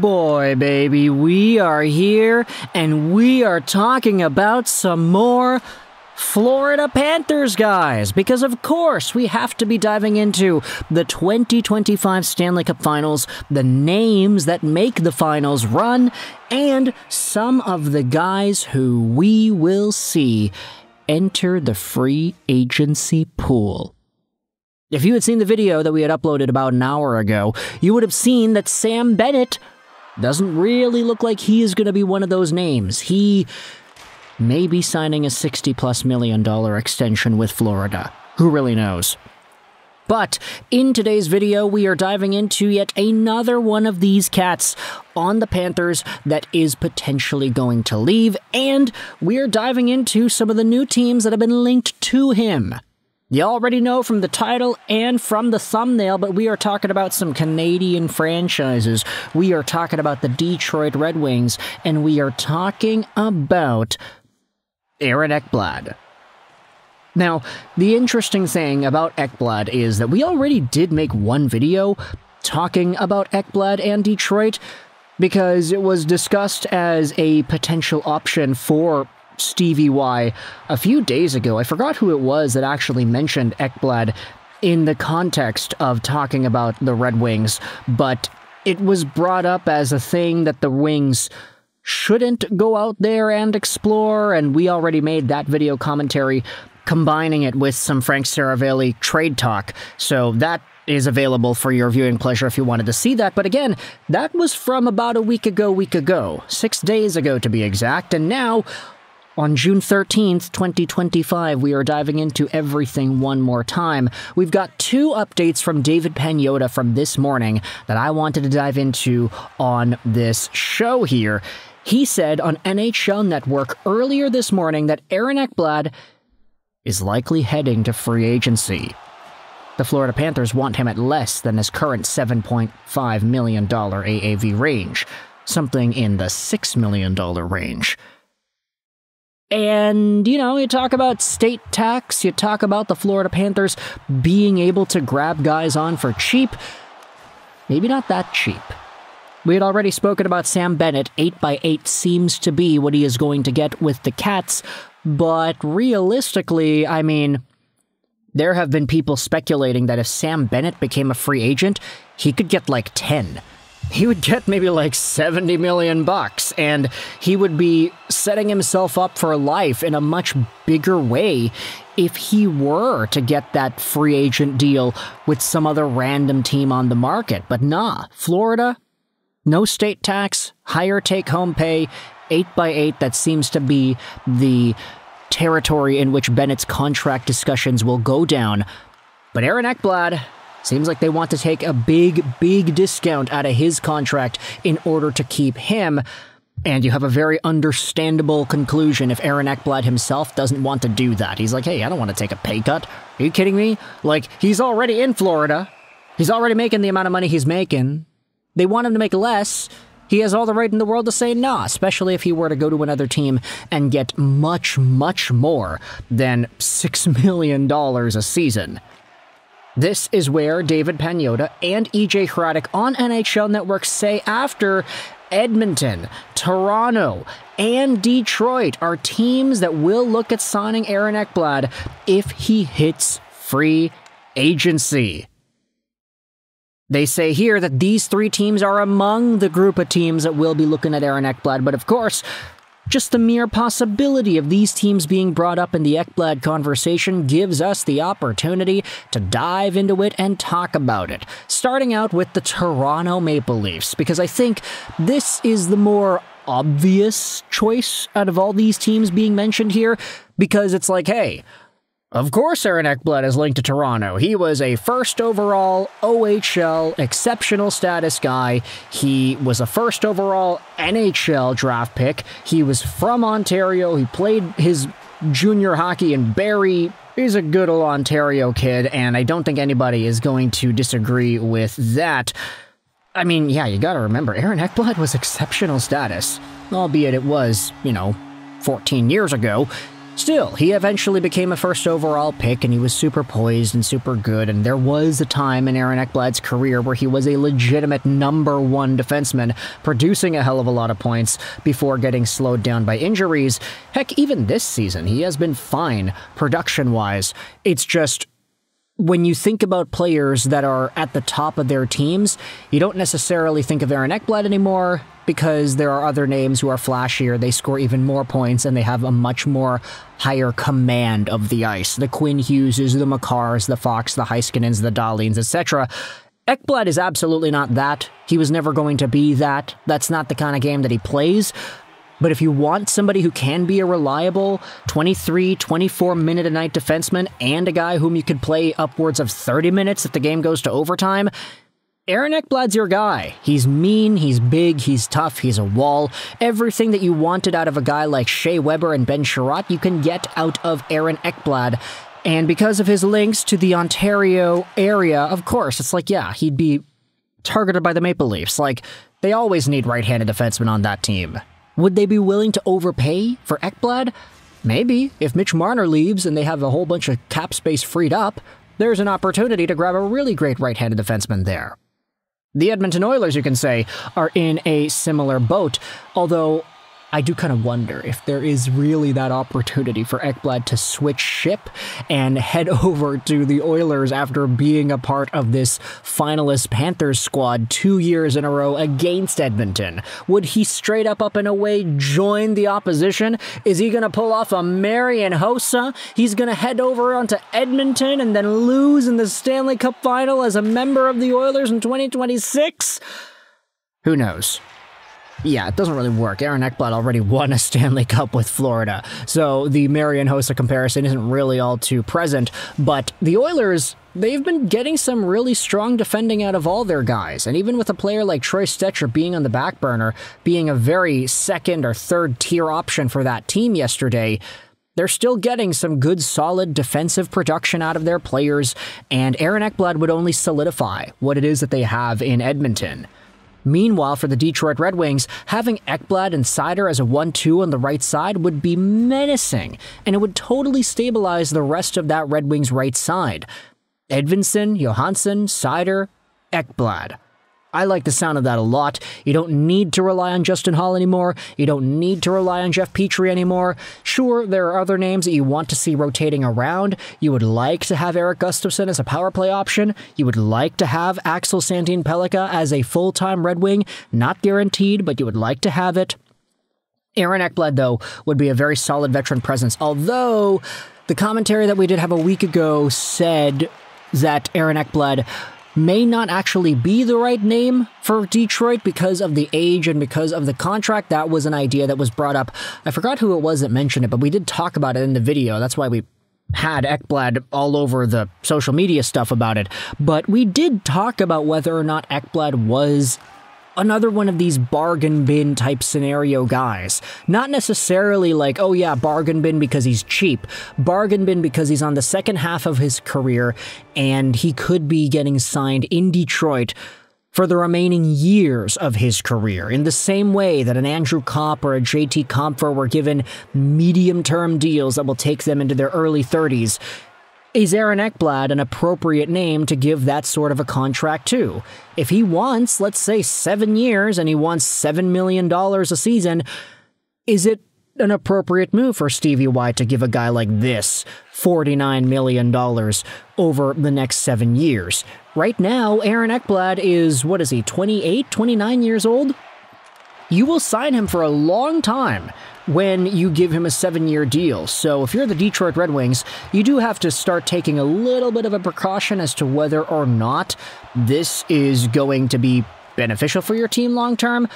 boy, baby, we are here, and we are talking about some more Florida Panthers, guys, because of course we have to be diving into the 2025 Stanley Cup Finals, the names that make the finals run, and some of the guys who we will see enter the free agency pool. If you had seen the video that we had uploaded about an hour ago, you would have seen that Sam Bennett doesn't really look like he is going to be one of those names. He may be signing a $60+ million extension with Florida. Who really knows? But in today's video, we are diving into yet another one of these cats on the Panthers that is potentially going to leave, and we are diving into some of the new teams that have been linked to him. You already know from the title and from the thumbnail, but we are talking about some Canadian franchises. We are talking about the Detroit Red Wings, and we are talking about Aaron Ekblad. Now, the interesting thing about Ekblad is that we already did make one video talking about Ekblad and Detroit because it was discussed as a potential option for Stevie Y a few days ago. I forgot who it was that actually mentioned Ekblad in the context of talking about the Red Wings, but it was brought up as a thing that the Wings shouldn't go out there and explore, and we already made that video commentary combining it with some Frank Saravelli trade talk, so that is available for your viewing pleasure if you wanted to see that. But again, that was from about a week ago, 6 days ago to be exact, and now on June 13th, 2025, we are diving into everything one more time. We've got two updates from David Pagnotta from this morning that I wanted to dive into on this show here. He said on NHL Network earlier this morning that Aaron Ekblad is likely heading to free agency. The Florida Panthers want him at less than his current $7.5 million AAV range, something in the $6 million range. And, you know, you talk about state tax, you talk about the Florida Panthers being able to grab guys on for cheap. Maybe not that cheap. We had already spoken about Sam Bennett. 8x8 seems to be what he is going to get with the Cats, but realistically, I mean, there have been people speculating that if Sam Bennett became a free agent, he could get like 10. He would get maybe like $70 million, and he would be setting himself up for life in a much bigger way if he were to get that free agent deal with some other random team on the market. But nah, Florida, no state tax, higher take-home pay, 8x8, that seems to be the territory in which Bennett's contract discussions will go down. But Aaron Ekblad, seems like they want to take a big discount out of his contract in order to keep him, and you have a very understandable conclusion if Aaron Ekblad himself doesn't want to do that. He's like, hey, I don't want to take a pay cut. Are you kidding me? Like, he's already in Florida. He's already making the amount of money he's making. They want him to make less. He has all the right in the world to say nah, especially if he were to go to another team and get much more than $6 million a season. This is where David Pagnotta and EJ Hradek on NHL Network say after Edmonton, Toronto, and Detroit are teams that will look at signing Aaron Ekblad if he hits free agency. They say here that these three teams are among the group of teams that will be looking at Aaron Ekblad, but of course, just the mere possibility of these teams being brought up in the Ekblad conversation gives us the opportunity to dive into it and talk about it. Starting out with the Toronto Maple Leafs, because I think this is the more obvious choice out of all these teams being mentioned here, because it's like, hey, of course Aaron Ekblad is linked to Toronto. He was a first overall OHL exceptional status guy. He was a first overall NHL draft pick. He was from Ontario. He played his junior hockey in Barrie. He's a good old Ontario kid, and I don't think anybody is going to disagree with that. I mean, yeah, you gotta remember, Aaron Ekblad was exceptional status, albeit it was, 14 years ago. Still, he eventually became a first overall pick, and he was super poised and super good, and there was a time in Aaron Ekblad's career where he was a legitimate #1 defenseman, producing a hell of a lot of points before getting slowed down by injuries. Heck, even this season, he has been fine production-wise. It's just, when you think about players that are at the top of their teams, you don't necessarily think of Aaron Ekblad anymore, because there are other names who are flashier, they score even more points, and they have a much more higher command of the ice. The Quinn Hugheses, the Makars, the Fox, the Heiskanens, the Dahlins, etc. Ekblad is absolutely not that. He was never going to be that. That's not the kind of game that he plays. But if you want somebody who can be a reliable 23, 24-minute-a-night defenseman and a guy whom you could play upwards of 30 minutes if the game goes to overtime, Aaron Ekblad's your guy. He's mean, he's big, he's tough, he's a wall. Everything that you wanted out of a guy like Shea Weber and Ben Sherratt, you can get out of Aaron Ekblad. And because of his links to the Ontario area, of course, it's like, yeah, he'd be targeted by the Maple Leafs. Like, they always need right-handed defensemen on that team. Would they be willing to overpay for Ekblad? Maybe. If Mitch Marner leaves and they have a whole bunch of cap space freed up, there's an opportunity to grab a really great right-handed defenseman there. The Edmonton Oilers, you can say, are in a similar boat, although I do kind of wonder if there is really that opportunity for Ekblad to switch ship and head over to the Oilers after being a part of this finalist Panthers squad 2 years in a row against Edmonton. Would he straight up and away join the opposition? Is he going to pull off a Marian Hossa? He's going to head over onto Edmonton and then lose in the Stanley Cup final as a member of the Oilers in 2026? Who knows? Yeah, it doesn't really work. Aaron Ekblad already won a Stanley Cup with Florida, so the Marian Hossa comparison isn't really all too present, but the Oilers, they've been getting some really strong defending out of all their guys, and even with a player like Troy Stecher being on the back burner, being a very second or third tier option for that team yesterday, they're still getting some good, solid defensive production out of their players, and Aaron Ekblad would only solidify what it is that they have in Edmonton. Meanwhile, for the Detroit Red Wings, having Ekblad and Seider as a 1-2 on the right side would be menacing, and it would totally stabilize the rest of that Red Wings right side. Edvinsson, Johansson, Seider, Ekblad. I like the sound of that a lot. You don't need to rely on Justin Hall anymore. You don't need to rely on Jeff Petrie anymore. Sure, there are other names that you want to see rotating around. You would like to have Erik Gustafsson as a power play option. You would like to have Axel Sandin-Pellikka as a full-time Red Wing. Not guaranteed, but you would like to have it. Aaron Ekblad, though, would be a very solid veteran presence, although the commentary that we did have a week ago said that Aaron Ekblad may not actually be the right name for Detroit because of the age and because of the contract. That was an idea that was brought up. I forgot who it was that mentioned it, but we did talk about it in the video. That's why we had Ekblad all over the social media stuff about it. But we did talk about whether or not Ekblad was another one of these bargain bin type scenario guys. Not necessarily like, oh yeah, bargain bin because he's cheap. Bargain bin because he's on the second half of his career and he could be getting signed in Detroit for the remaining years of his career, in the same way that an Andrew Kopp or a JT Compher were given medium-term deals that will take them into their early 30s. Is Aaron Ekblad an appropriate name to give that sort of a contract to? If he wants, let's say, 7 years and he wants $7 million a season, is it an appropriate move for Stevie Y to give a guy like this $49 million over the next 7 years? Right now, Aaron Ekblad is, 28, 29 years old? You will sign him for a long time when you give him a 7-year deal. So if you're the Detroit Red Wings, you do have to start taking a little bit of a precaution as to whether or not this is going to be beneficial for your team long term.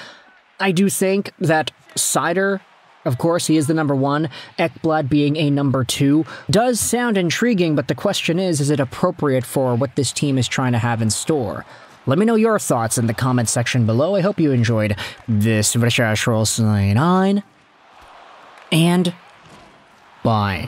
I do think that Seider, of course, he is the number 1, Ekblad being a number 2, does sound intriguing, but the question is it appropriate for what this team is trying to have in store? Let me know your thoughts in the comment section below. I hope you enjoyed this video. And bye.